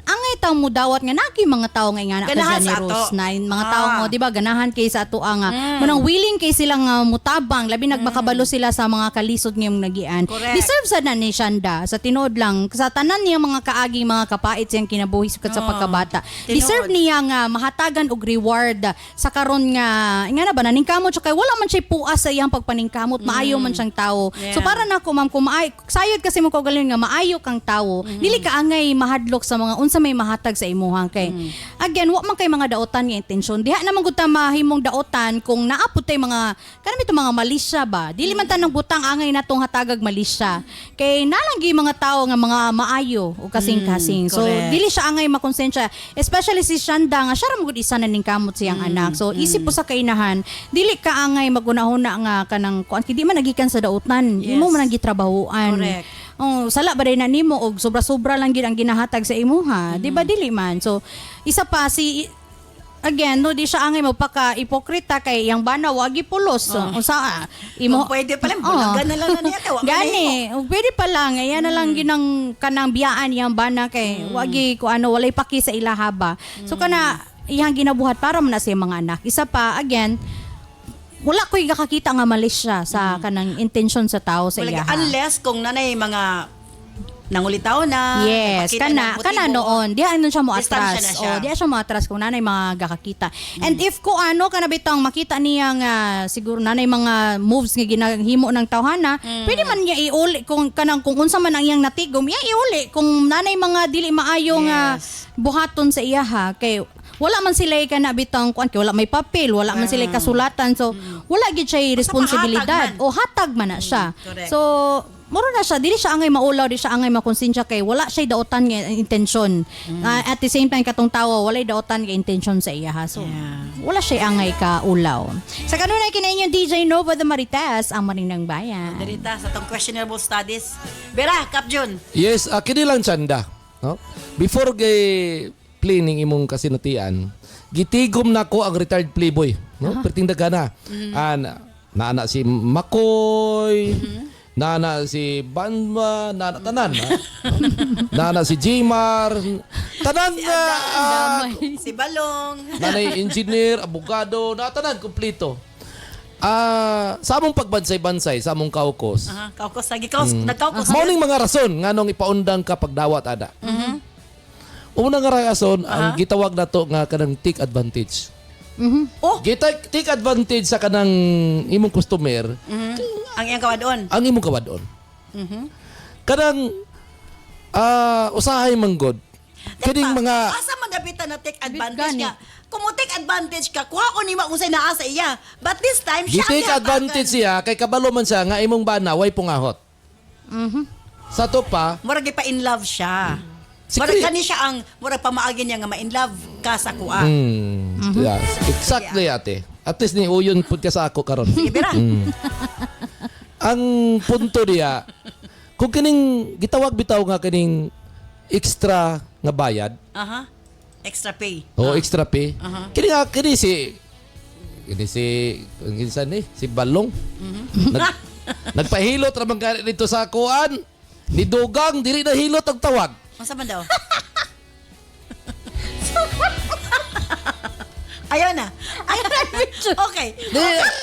angay taw mo dawat nga naki mga tao nga ingana Ganahan ka sa generous ato. na mga tao mo di ba ganahan kay sa ato nga munang willing kay silang mutabang labi nagmakabalo sila sa mga kalisod ngayong nagian. Deserve sa na ni Shanda sa tinuod lang sa tanan niya mga kaaging mga kapait siyang kinabuhi sa pagkabata. Deserve niya nga mahatagan og reward sa karon nga ingana ba naningkamot siya kay wala man siya puas sa iyang pagpaningkamot, maayo man siyang tao. So para nako ma'am kung sayod kasi mo kaugalingon nga maayo kang tao, dili ka angay mahadlok sa mga sa may mahatag sa imuhang kay again wa man kay mga daotan nga intensyon diha naman gud ta mahimong daotan kung naapod tay mga kanami to mga malisya ba dili man tanang butang angay natong hatagag malisya kay nalanggi mga tao nga mga maayo o kasing-kasing so dili siya angay makonsensya especially si Shanda nga siya ra gud isa na ning kamot siyang anak so isip po sa kainahan dili ka angay magunahuna nga kanang kuan di man nagikan sa daotan imo man gitrabahoan. Correct. Sala ba rin na nimo og sobra-sobra lang gid ang ginahatag sa imuha, di ba dili man. So isa pa si again no di siya angay magpaka hipokrita kay yang bana wagi pulos. Unsa imo pwede pa lang bulagan na lang na niya wa gani pwede pa lang ayan na lang ginang kanang biyaan yang bana kay wagi ko ano walay paki sa ilaha ba. So kana iyang ginabuhat para man na sa mga anak. Isa pa again wala ko'y kakakita nga malis siya sa kanang intention sa tao sa iya. Unless kung nanay mga nangulitaw na. Yes, kana noon. Diha ano siya mo atras. Diha siya mo atras kung nanay mga gakakita. And if ko ano kana bitang makita niya nga siguro nanay mga moves nga ginahimo ng tawhana, pwede man niya iuli kung kanang kung unsa man ang iyang natigom, iya iuli kung nanay mga dili maayo nga buhaton sa iya ha kay wala man sila ka na bitang kuan kay wala may papel, wala man sila kasulatan. So wala gid siya responsibilidad o hatag man na siya. So moro na siya dili siya angay maulaw, di siya angay makonsensya kay wala siya daotan nga intensyon. At the same time katong tawo wala daotan nga intensyon sa iya ha. So wala siya angay ka ulaw. Sa kanunay kinainyo DJ Nova the Marites ang Maninang Bayan. Dirita sa tong questionable studies. Bera, Kapjun. Yes, kini lang Shanda, no? Before gay planning imong kasinatian, gitigom nako ang retired playboy, no? Perting dagana. Naana si Makoy, naana si Banma, naana tanan, naana si Jmar, tanan si Balong, nanay engineer, abogado, tanan kompleto. Sa among pagbansay-bansay, sa among kaukos. Kaukos lagi nagkaukos. Mauning mga rason nganong ipaundang ka pagdawat ada. Una nga rason ang gitawag nato nga kanang take advantage. Take advantage sa kanang imong customer. Ang iyang kawadon. Ang imong kawadon. Kanang usahay manggod. Kining mga asa magabitan na take advantage ka. Kung mo take advantage ka, kuha ko nima unsay naa sa iya. But this time siya take advantage siya kay kabalo man siya nga imong bana way pungahot. Sa to pa, murag pa in love siya. Murag kani siya ang murag pamaagi niya nga ma-in love ka sa kuha. Yes, exactly ate. At least ni uyon pud ka sa ako karon. Ang punto diya, kung kining gitawag bitaw nga kining extra nga bayad. Extra pay. Extra pay. Kini si si Balong. Nagpahilot ra man dito sa kuan. Ni Dugang diri na hilot ang tawag. Masa man daw? Ayaw na. Okay.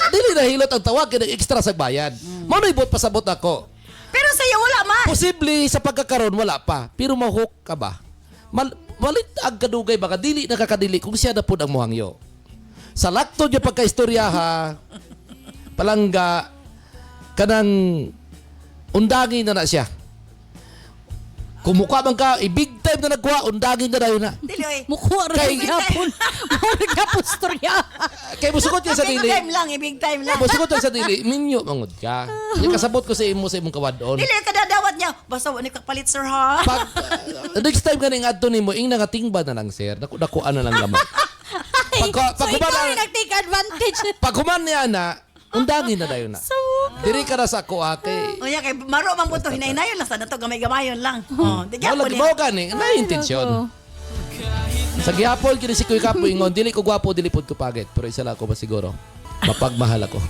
Dili na hilot ang tawag kaya extra sa bayad. Mao na ibot pasabot ako. Pero sa'yo wala man. Posible sa pagkakaroon wala pa. Pero mahok ka ba? Malit ang kadugay baka dili nakakadili kung siya na po ang muhangyo. Sa lakto niya pagkaistorya ha, palangga kanang undangin na siya. Kumukha man ka, big time na nagkuha, undangin na dayon na. Dili oy. Mukha rin yapon. Mukha yapon storya. Kay musugot niya sa Big dili. time lang, big time lang. Musugot niya sa dili, minyo mangod ka. Yung kasabot ko sa imong kawadon. Dili kadadawat niya. Basta wala kapalit sir ha. Pag next time ganing adto nimo, ing nagatingba na lang sir. Nakuan na lang gamay. So ikaw yung nag-take advantage. Pag human niya na, undangin na dayon na. Diri ka na sa kuha kay. O yan, kay maro mang buto, hinay-hinayon lang sa nato, gamay-gamayon lang. Di Wala gyapon mo gani, na intensyon. Sa gihapon kini si Kuy Kapo ingon, dili ko gwapo, dili pod ko pagit, pero isa lang ako ba siguro. Mapagmahal ako.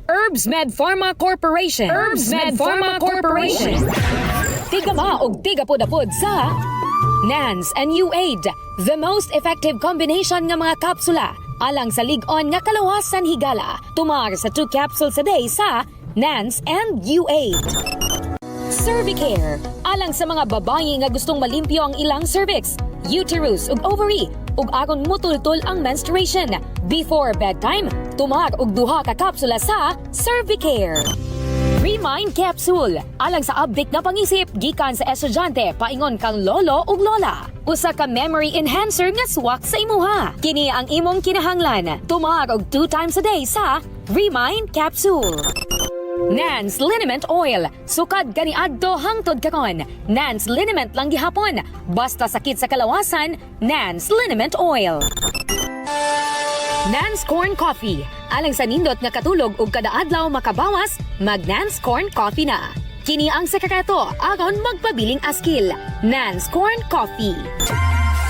Herbs Med Pharma Corporation. Herbs Med Pharma Corporation. Tigama og tigapod-apod sa NANS and U-Aid, the most effective combination nga mga kapsula alang sa lig-on nga kalawasan higala. Tumar sa 2 capsules a day sa NANS and U-Aid. Cervicare, alang sa mga babayi nga gustong malimpyo ang ilang cervix, uterus ug ovary, ug aron mutultol ang menstruation. Before bedtime, tumar og 2 ka kapsula sa Cervicare. Remind Capsule, alang sa update na pangisip gikan sa estudyante paingon kang lolo ug lola. Usa ka memory enhancer nga swak sa imuha. Kini ang imong kinahanglan. Tumar og 2 times a day sa Remind Capsule. Nance Liniment Oil, sukad kaniadto hangtod karon. Nance Liniment lang gihapon. Basta sakit sa kalawasan, Nance Liniment Oil. Nance Corn Coffee, alang sa nindot nga katulog ug kada adlaw makabawas, mag Nance Corn Coffee na. Kini ang sekreto aron magpabiling askil. Nance Corn Coffee.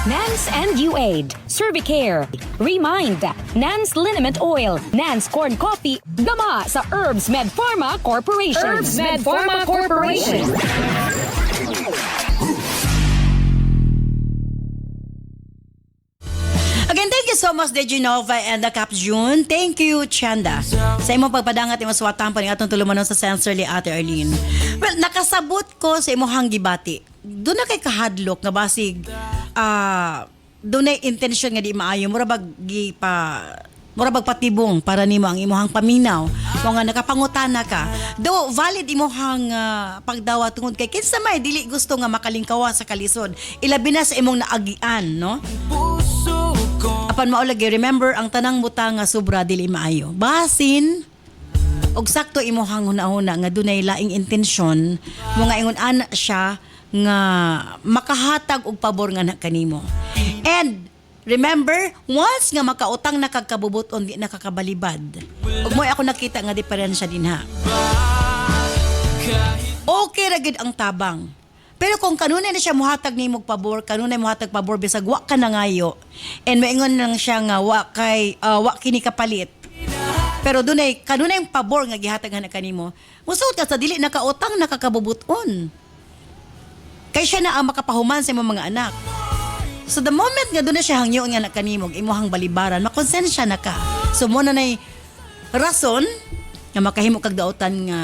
Nance and U-Aid, Cervicare, Remind, Nance Liniment Oil, Nance Corn Coffee, gama sa Herbs Med Pharma Corporation. Herbs Med Pharma Corporation. Again, thank you so much, Dejanova and the Cap June. Thank you, Chanda. Sa imong pagpadangat imong suwatan pa ni atong tulumanon sa sensorly Ate Arlene. Well, nakasabot ko sa imong gibati. Doon na kay kahadlok nga basig doon na intention nga di maayo. Mura bag patibong para nimo ang imuhang paminaw. Kung nga nakapangutana ka. Do valid imuhang pagdawa tungod kay kinsa may dili gusto nga makalingkawa sa kalisod. Ilabi na sa imong naagian, no? Apan maulagi, remember ang tanang butang nga sobra dili maayo. Basin og sakto imuhang hunahuna nga dunay laing intensyon mo nga ingon ana siya nga makahatag og pabor nga na kanimo. And remember, once nga makautang na kagkabubuton di nakakabalibad. Ug mo'y ako nakita nga diferensya din ha. Okay ra gid ang tabang. Pero kung kanunay na siya muhatag nimo og pabor, kanunay muhatag pabor bisag wa ka nangayo. And maingon lang siya nga wa kini kapalit. Pero dunay kanunay ang pabor nga gihatag na kanimo. Musuot ka sa dili nakautang nakakabubuton. Kay siya na ang makapahuman sa imong mga anak. So the moment nga doon na siya hangyo nga nakanimog, imuhang balibaran, makonsensya na ka. So mo na nay rason nga makahimo kag daotan nga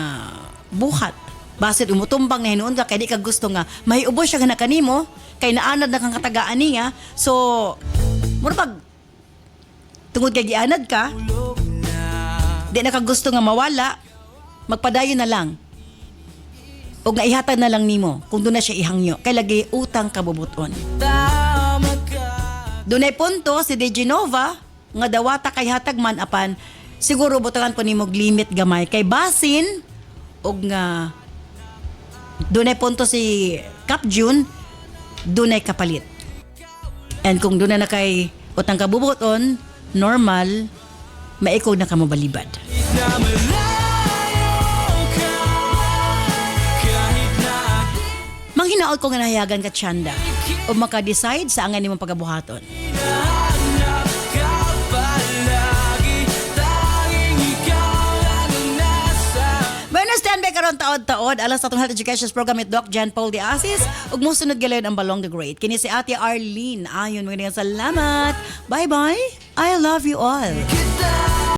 buhat. Basit umutumbang na hinuon ka kay di ka gusto nga mahiubos siya nga nakanimo kay naanad na kang katagaan niya. So mura pag tungod kay gianad ka, di na ka gusto nga mawala, magpadayon na lang. O nga ihatag na lang nimo kung doon na siya ihangyo kay lagi utang kabubuton. Doon ay punto si Dejanova nga dawata kay hatag man apan siguro butangan po nimo limit gamay kay basin og nga doon ay punto si Cap June doon ay kapalit. And kung doon na kay utang kabubuton normal maikaw na kamo balibad. Manghinaot ko nga nahayagan ka Chanda o maka-decide sa angan nimong pagabuhaton. Bueno, standby karon taod-taod alas sa atong health education program with Doc Jan Paul de Asis ug mosunod galayon ang Balong the Great. Kini si Ate Arlene. Ayon mga salamat. Bye-bye. I love you all.